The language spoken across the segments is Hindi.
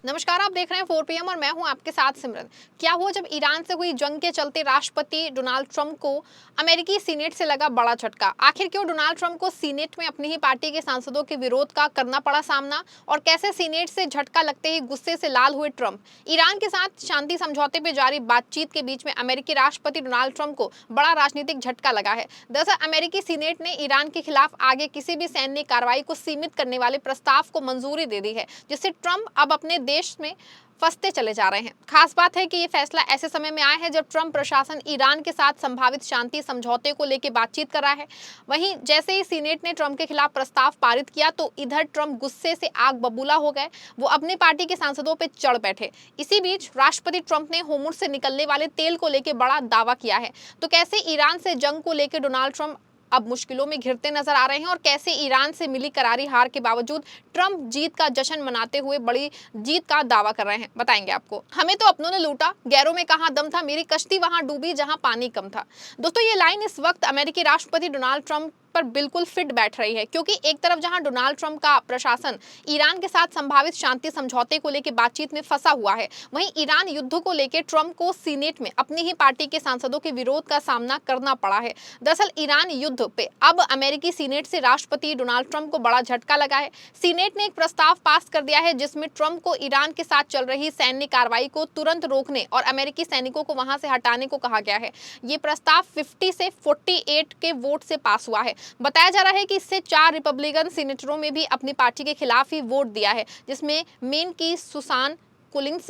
नमस्कार, आप देख रहे हैं 4 पीएम और मैं हूं आपके साथ सिमरन। क्या हुआ जब ईरान से हुई जंग के चलते राष्ट्रपति डोनाल्ड ट्रंप को अमेरिकी सीनेट से लगा बड़ा झटका। आखिर क्यों डोनाल्ड ट्रंप को सीनेट में अपनी ही पार्टी के सांसदों के विरोध का करना पड़ा सामना, और कैसे सीनेट से झटका लगते ही गुस्से से लाल हुए ट्रंप। ईरान के साथ शांति समझौते पर जारी बातचीत के बीच में अमेरिकी राष्ट्रपति डोनाल्ड ट्रंप को बड़ा राजनीतिक झटका लगा है। दरअसल अमेरिकी सीनेट ने ईरान के खिलाफ आगे किसी भी सैन्य कार्रवाई को सीमित करने वाले प्रस्ताव को मंजूरी दे दी है, जिससे ट्रंप अब अपने देश में फंसते चले जा रहे हैं। खास बात है कि ये फैसला ऐसे समय में आया है जब ट्रंप प्रशासन ईरान के साथ संभावित शांति समझौते को लेकर बातचीत कर रहा है। वहीं जैसे ही सीनेट ने ट्रंप के खिलाफ प्रस्ताव पारित किया तो इधर ट्रंप गुस्से से आग बबूला हो गए। वो अपनी पार्टी के सांसदों पर चढ़ बैठे। इसी बीच राष्ट्रपति ट्रंप ने होर्मुज से निकलने वाले तेल को लेकर बड़ा दावा किया है। तो कैसे ईरान से जंग को लेकर डोनाल्ड ट्रंप अब मुश्किलों में घिरते नजर आ रहे हैं, और कैसे ईरान से मिली करारी हार के बावजूद ट्रंप जीत का जश्न मनाते हुए बड़ी जीत का दावा कर रहे हैं, बताएंगे आपको। हमें तो अपनों ने लूटा, गैरों में कहां दम था, मेरी कश्ती वहां डूबी जहां पानी कम था। दोस्तों, ये लाइन इस वक्त अमेरिकी राष्ट्रपति डोनाल्ड ट्रंप पर बिल्कुल फिट बैठ रही है, क्योंकि एक तरफ जहां डोनाल्ड ट्रंप का प्रशासन ईरान के साथ संभावित शांति समझौते को लेकर बातचीत में फंसा हुआ है, वहीं ईरान युद्ध को लेकर ट्रंप को सीनेट में अपनी ही पार्टी के सांसदों के विरोध का सामना करना पड़ा है। दरअसल ईरान युद्ध पे अब अमेरिकी सीनेट से राष्ट्रपति डोनाल्ड ट्रंप को बड़ा झटका लगा है। सीनेट ने एक प्रस्ताव पास कर दिया है जिसमें ट्रंप को ईरान के साथ चल रही सैन्य कार्रवाई को तुरंत रोकने और अमेरिकी सैनिकों को वहां से हटाने को कहा गया है। ये प्रस्ताव 50 से 48 के वोट से पास हुआ है। बताया जा रहा है कि इससे 4 रिपब्लिकन सीनेटरों में भी अपनी पार्टी के खिलाफ ही वोट दिया है, जिसमें मेन की सुसान कोलिंस,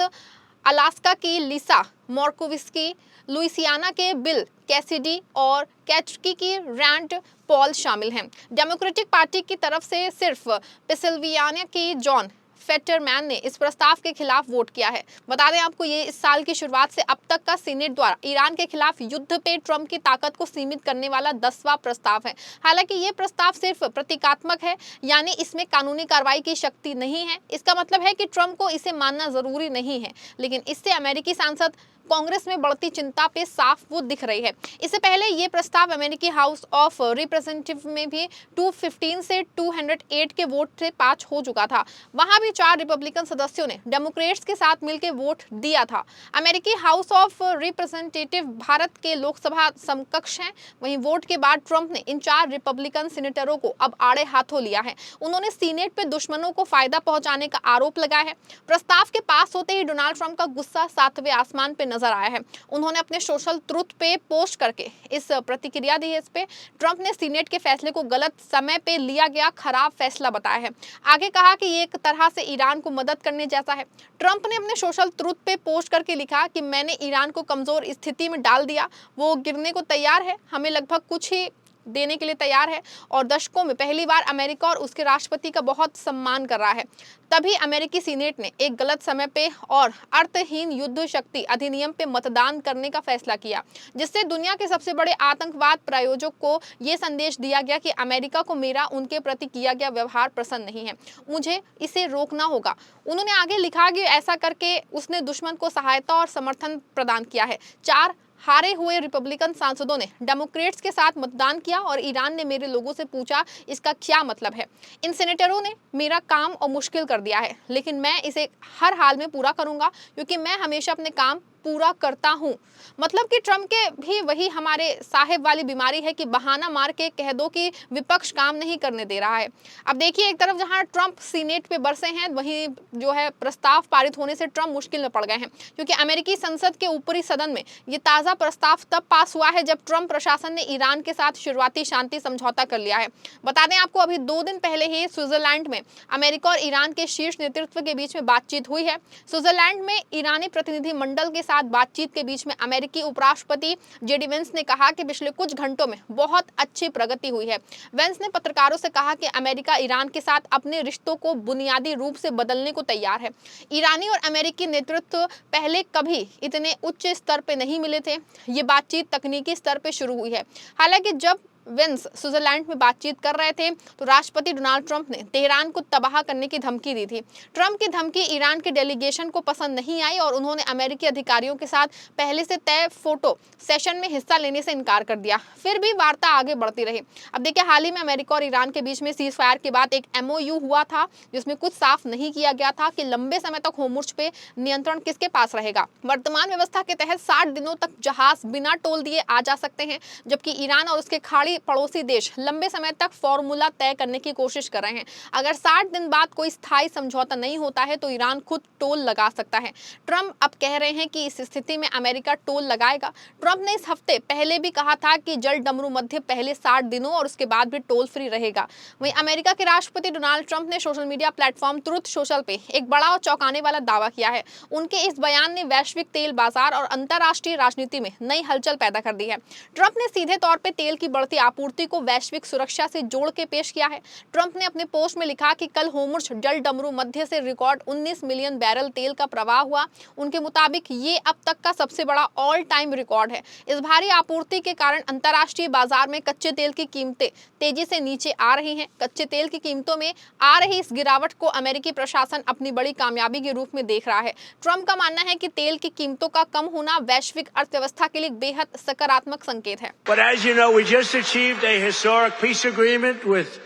अलास्का की लिसा मॉर्कोविस्की, लुइसियाना के बिल कैसिडी और कैटकी की रैंड पॉल शामिल हैं। डेमोक्रेटिक पार्टी की तरफ से सिर्फ पेंसिल्वेनिया की जॉन फेटरमैन ने इस प्रस्ताव के खिलाफ वोट किया है। बता दें आपको, ये इस साल की शुरुआत से अब तक का सीनेट द्वारा ईरान के खिलाफ युद्ध पे ट्रंप की ताकत को सीमित करने वाला 10वां प्रस्ताव है। हालांकि ये प्रस्ताव सिर्फ प्रतीकात्मक है, यानी इसमें कानूनी कार्रवाई की शक्ति नहीं है। इसका मतलब है कि ट्रंप को इसे मानना जरूरी नहीं है, लेकिन इससे अमेरिकी सांसद कांग्रेस में बढ़ती चिंता पे साफ वो दिख रही है। इससे पहले ये प्रस्ताव अमेरिकी हाउस ऑफ रिप्रेजेंटेटिव में भी 215 से 208 के वोट से पास हो चुका था। वहां भी 4 रिपब्लिकन सदस्यों ने डेमोक्रेट्स के साथ मिलकर वोट दिया था। अमेरिकी हाउस ऑफ रिप्रेजेंटेटिव भारत के लोकसभा समकक्ष है। वहीं वोट के बाद ट्रंप ने इन 4 रिपब्लिकन सीनेटरों को अब आड़े हाथों लिया है। उन्होंने सीनेट पे दुश्मनों को फायदा पहुंचाने का आरोप लगाया है। प्रस्ताव के पास होते ही डोनाल्ड ट्रंप का गुस्सा 7वें आसमान पे नजर आया है। उन्होंने अपने सोशल ट्रुथ पे पोस्ट करके इस प्रतिक्रिया दी है। इस पे ट्रंप ने सीनेट के फैसले को गलत समय पे लिया गया खराब फैसला बताया है। आगे कहा कि ये एक तरह से ईरान को मदद करने जैसा है। ट्रंप ने अपने सोशल ट्रुथ पे पोस्ट करके लिखा कि मैंने ईरान को कमजोर स्थिति में डाल दिया, वो गिरने को तैयार है, हमें लगभग कुछ ही देने के लिए तैयार है, और दशकों में पहली बार अमेरिका और उसके राष्ट्रपति का बहुत सम्मान कर रहा है। तभी अमेरिकी सीनेट ने एक गलत समय पे और अर्थहीन युद्ध शक्ति अधिनियम पे मतदान करने का फैसला किया, जिससे दुनिया के सबसे बड़े आतंकवाद प्रायोजक को ये संदेश दिया गया कि अमेरिका को मेरा उनके प्रति किया गया व्यवहार पसंद नहीं है, मुझे इसे रोकना होगा। उन्होंने आगे लिखा कि ऐसा करके उसने दुश्मन को सहायता और समर्थन प्रदान किया है। 4 हारे हुए रिपब्लिकन सांसदों ने डेमोक्रेट्स के साथ मतदान किया और ईरान ने मेरे लोगों से पूछा इसका क्या मतलब है। इन सेनेटरों ने मेरा काम और मुश्किल कर दिया है, लेकिन मैं इसे हर हाल में पूरा करूंगा, क्योंकि मैं हमेशा अपने काम पूरा करता हूं। मतलब कि ट्रंप के भी वही हमारे साहेब वाली बीमारी है कि बहाना मार के कह दो कि विपक्ष काम नहीं करने दे रहा है। अब देखिए, एक तरफ जहां ट्रंप सीनेट पे बरसे हैं, वहीं जो है प्रस्ताव पारित होने से ट्रंप मुश्किल में पड़ गए हैं, क्योंकि अमेरिकी संसद के ऊपरी सदन में ये ताजा प्रस्ताव तब पास हुआ है जब ट्रंप प्रशासन ने ईरान के साथ शुरुआती शांति समझौता कर लिया है। बता दें आपको, अभी 2 दिन पहले ही स्विट्जरलैंड में अमेरिका और ईरान के शीर्ष नेतृत्व के बीच में बातचीत हुई है। स्विट्जरलैंड में ईरानी प्रतिनिधिमंडल के साथ बातचीत के बीच में अमेरिकी उपराष्ट्रपति जेडी वेंस ने कहा कि पिछले कुछ घंटों में बहुत अच्छी प्रगति हुई है। वेंस ने पत्रकारों से कहा कि अमेरिका ईरान के साथ अपने रिश्तों को बुनियादी रूप से बदलने को तैयार है। ईरानी और अमेरिकी नेतृत्व पहले कभी इतने उच्च स्तर पर नहीं मिले थे। ये बातचीत तकनीकी स्तर पर शुरू हुई है। हालांकि जब वेंस स्विट्जरलैंड में बातचीत कर रहे थे तो राष्ट्रपति डोनाल्ड ट्रंप ने तेहरान को तबाह करने की धमकी दी थी। ट्रंप की धमकी ईरान के डेलीगेशन को पसंद नहीं आई और उन्होंने अमेरिकी अधिकारियों के साथ पहले से तय फोटो सेशन में हिस्सा लेने से इनकार कर दिया। फिर भी वार्ता आगे बढ़ती रही। अब देखिए, हाल ही में अमेरिका और ईरान के बीच में सीज फायर के बाद एक MOU हुआ था जिसमें कुछ साफ नहीं किया गया था कि लंबे समय तक होर्मुज पे नियंत्रण किसके पास रहेगा। वर्तमान व्यवस्था के तहत 60 दिनों तक जहाज बिना टोल दिए आ जा सकते हैं, जबकि ईरान और उसके खाड़ी पड़ोसी देश लंबे समय तक फॉर्मूला तय करने की कोशिश कर रहे हैं। अगर 60 दिन बाद कोई स्थायी समझौता नहीं होता है तो ईरान खुद टोल लगा सकता है। ट्रंप अब कह रहे हैं कि इस स्थिति में अमेरिका टोल लगाएगा। ट्रंप ने इस हफ्ते पहले भी कहा था कि जल डमरू मध्य पहले 60 दिनों और उसके बाद भी टोल फ्री रहेगा। वहीं अमेरिका के राष्ट्रपति डोनाल्ड ट्रंप ने social media platform truth social पे एक बड़ा और चौंकाने वाला दावा किया है। उनके इस बयान ने वैश्विक तेल बाजार और अंतर्राष्ट्रीय राजनीति में नई हलचल पैदा कर दी है। ट्रंप ने सीधे तौर पर तेल की बढ़ती आपूर्ति को वैश्विक सुरक्षा से जोड़ के पेश किया है। ट्रंप ने अपने पोस्ट में लिखा कि कल होर्मुज जल डमरू मध्य से रिकॉर्ड 19 मिलियन बैरल तेल का प्रवाह हुआ। उनके मुताबिक ये अब तक का सबसे बड़ा ऑल टाइम रिकॉर्ड है। इस भारी आपूर्ति के कारण अंतर्राष्ट्रीय बाजार में कच्चे तेल की कीमतें तेजी से नीचे आ रही हैं। कच्चे तेल की कीमतों में आ रही इस गिरावट को अमेरिकी प्रशासन अपनी बड़ी कामयाबी के रूप में देख रहा है। ट्रंप का मानना है कि तेल की कीमतों का कम होना वैश्विक अर्थव्यवस्था के लिए बेहद सकारात्मक संकेत है। But as you know, we just achieved a historic peace agreement with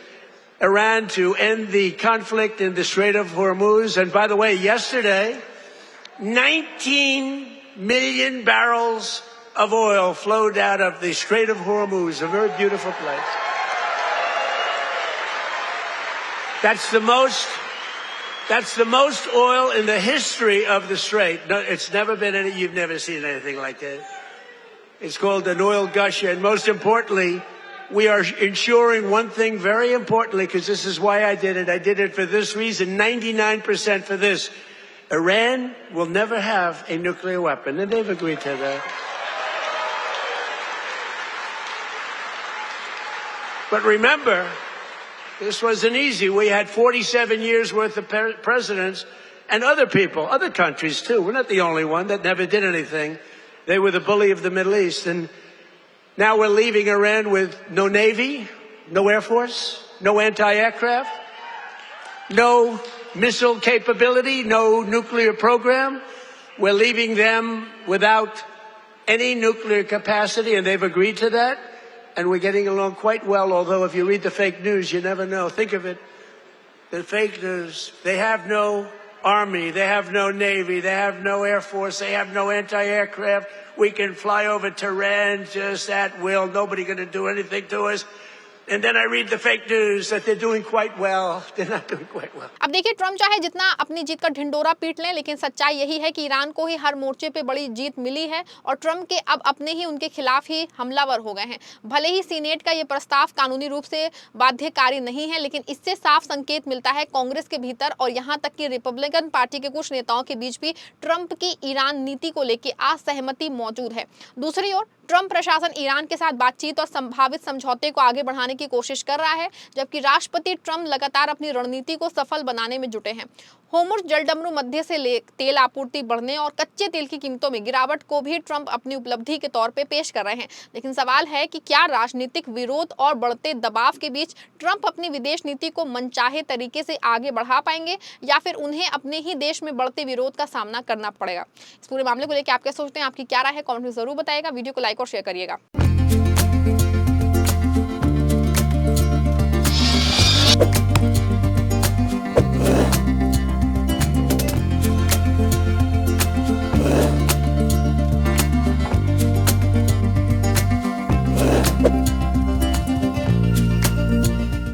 Iran to end the conflict in the Strait of Hormuz. And by the way, yesterday, 19 million barrels of oil flowed out of the Strait of Hormuz, a very beautiful place. That's the most oil in the history of the Strait. No, it's never been any, you've never seen anything like that. It's called an oil gusher. And most importantly, we are ensuring one thing very importantly, because this is why I did it. I did it for this reason, 99% for this. Iran will never have a nuclear weapon, and they've agreed to that. But remember, this wasn't easy. We had 47 years worth of presidents and other people, other countries too. We're not the only one that never did anything. They were the bully of the Middle East. And now we're leaving Iran with no Navy, no Air Force, no anti-aircraft, no missile capability, no nuclear program. We're leaving them without any nuclear capacity, and they've agreed to that. And we're getting along quite well, although if you read the fake news, you never know. Think of it. The fake news, they have no Army, they have no Navy, they have no Air Force, they have no anti-aircraft. We can fly over Tehran just at will. Nobody going to do anything to us. And then I read the fake news that they're doing quite well. They're not doing quite well. अब देखिए, ट्रंप चाहे जितना अपनी जीत का ढिंडोरा पीट लें, लेकिन सच्चाई यही है कि ईरान को ही हर मोर्चे पे बड़ी जीत मिली है और ट्रंप के अब अपने ही उनके खिलाफ ही हमलावर हो गए हैं। भले ही सीनेट का ये प्रस्ताव कानूनी रूप से बाध्यकारी नहीं है, लेकिन इससे साफ संकेत मिलता है कांग्रेस के भीतर और यहाँ तक कि रिपब्लिकन पार्टी के कुछ नेताओं के बीच भी ट्रंप की ईरान नीति को लेकर असहमति मौजूद है। दूसरी ओर ट्रंप प्रशासन ईरान के साथ बातचीत और संभावित समझौते को आगे बढ़ाने की कोशिश कर रहा है, जबकि राष्ट्रपति ट्रंप लगातार अपनी रणनीति को सफल बनाने में जुटे हैं। होर्मुज जलडमरू मध्य से तेल आपूर्ति बढ़ने और कच्चे तेल की कीमतों में गिरावट को भी ट्रंप अपनी उपलब्धि के तौर पे पेश कर रहे हैं। लेकिन सवाल है कि क्या राजनीतिक विरोध और बढ़ते दबाव के बीच ट्रंप अपनी विदेश नीति को मनचाहे तरीके से आगे बढ़ा पाएंगे या फिर उन्हें अपने ही देश में बढ़ते विरोध का सामना करना पड़ेगा। इस पूरे मामले को लेकर आप क्या सोचते हैं, आपकी क्या राय है, कमेंट में जरूर बताइएगा। वीडियो को लाइक और शेयर करिएगा।